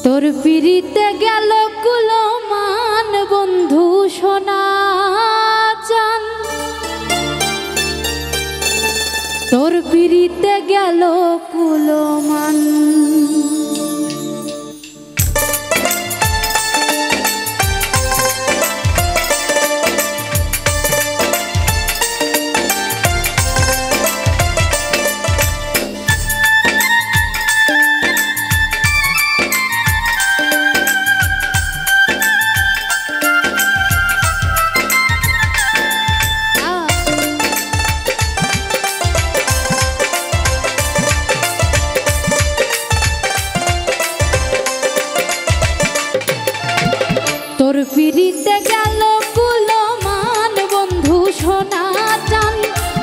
তোর পিরিতে গেল কুলমান বন্ধু সোনা চান, তোর পিরিতে গেল কুলমান। তোর পিরিতে গেল কুলমান বন্ধু সোনা চান,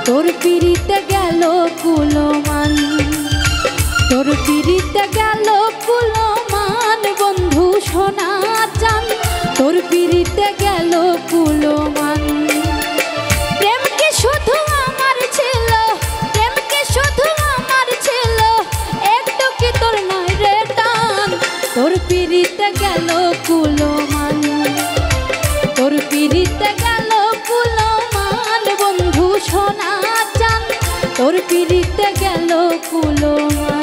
তোর পিরিতে গেল কুলমান, তোর পিরিতে গেল কুলমান বন্ধু সোনা চান, তোর পিরিতে গেল কুলমান। প্রেম কি শুধু আমার ছিল, প্রেম কি শুধু আমার ছিল, একটু কি তোর নয় রে টান, তোর পিরিতে গেল কুলমান, তোর পিরিতে গেল কুলমান বন্ধু সোনা চান, তোর পিরিতে গেল কুলমান।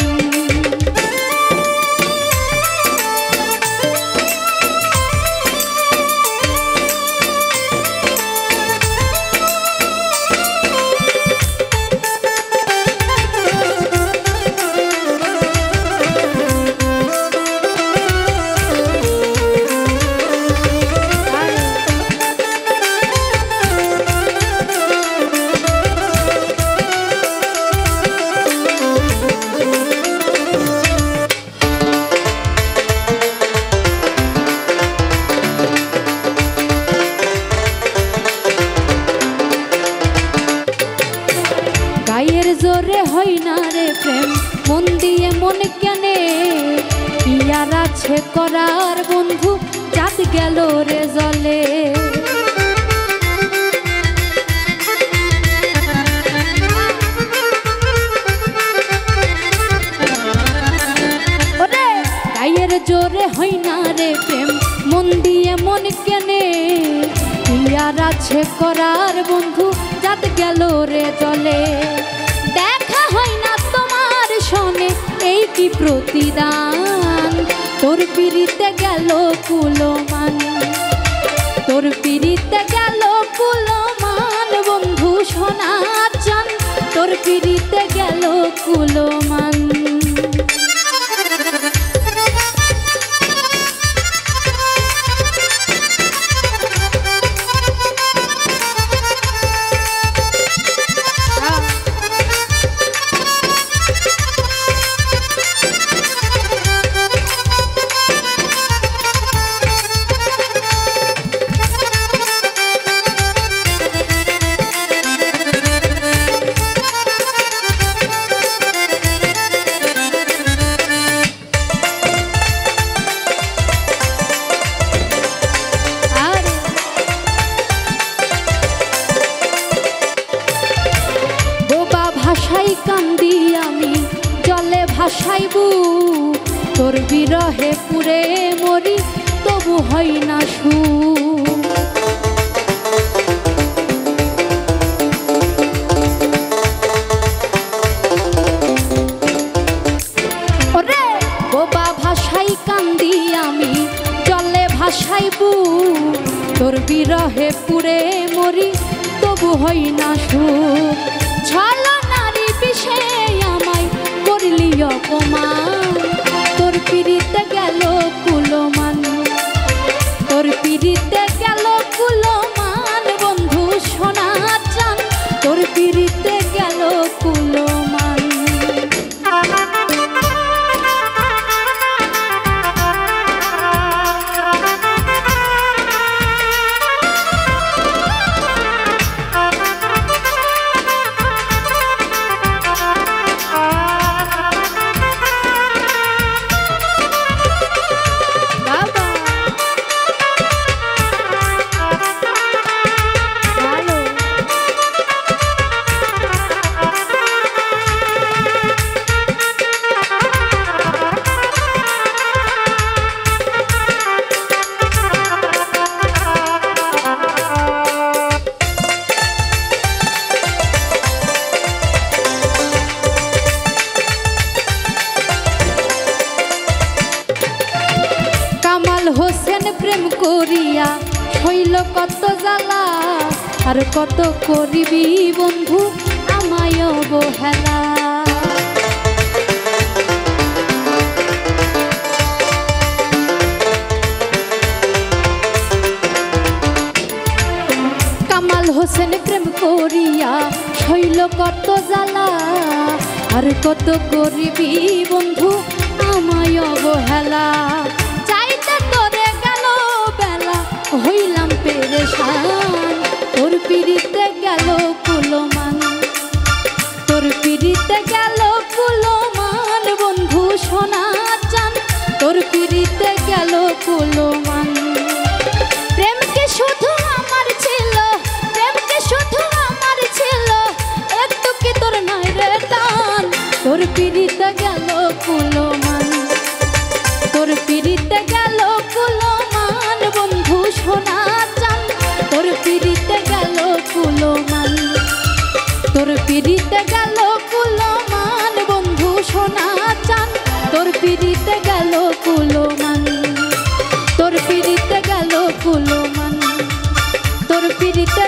গায়ের জোরে হয় না রে প্রেম, মন দিয়ে মন কেনে, ইয়ার আছে করার বন্ধু চাঁদ গেল রে জলে। গায়ের জোরে হয় না রে প্রেম, মন দিয়ে মন কেনে, ইয়ার আছে করার বন্ধু চাঁদ গেল রে জলে। দেখা হয় না তোমার সনে এই কি প্রতিদান, তোর পিরিতে গেল কুলমান, তোর পিরিতে গেল কুলমান বন্ধু সোনা চান, তোর পিরিতে গেল কুলমান। ভাষাই কান্দি আমি জলে ভাসাইবু, তোর বিরহে পুরে মরি তবু হয় না সু। ওরে বোবা ভাষাই কান্দি আমি জলে ভাসাইবু, তোর বিরহে পুরে মরি তবু হয় না সু। ছলো নারী বিষে আমায় করলি অপমান, তোর পিরিতে গেল কুলমান, তোর পিরিতে গেল কুলমান বন্ধু সোনা চান, তোর পিরিতে গেল কুলমান। করিয়া হইল কত জ্বালা, আর কত করিবি বন্ধু আমায় অবহেলা। কামাল হোসেন প্রেম করিয়া হইল কত জ্বালা, আর কত করিবি বন্ধু আমায় অবহেলা। চাইতে তোরে গেল বেলা হইলাম পেরেশান, তোর পিড়িতে গেল কুলমান, তোর পিড়িতে গেল কুলমান বন্ধু সোনা চান, তোর পিড়িতে গেল কুলমান। প্রেমকে শুধু আমার ছিল, প্রেমকে শুধু আমার ছিল, একটু কি তোর নাই রে টান, তোর পিড়িতে গেল কুলমান, তোর পিড়িতে গেল কুলমান বন্ধু সোনা চান, তোর পিড়িতে গেল কুলমান, তোর পিড়িতে গেল কুলমান বন্ধু সোনা চান, তোর পিড়িতে গেল কুলমান, তোর পিড়িতে গেল কুলমান, তোর পিড়িতে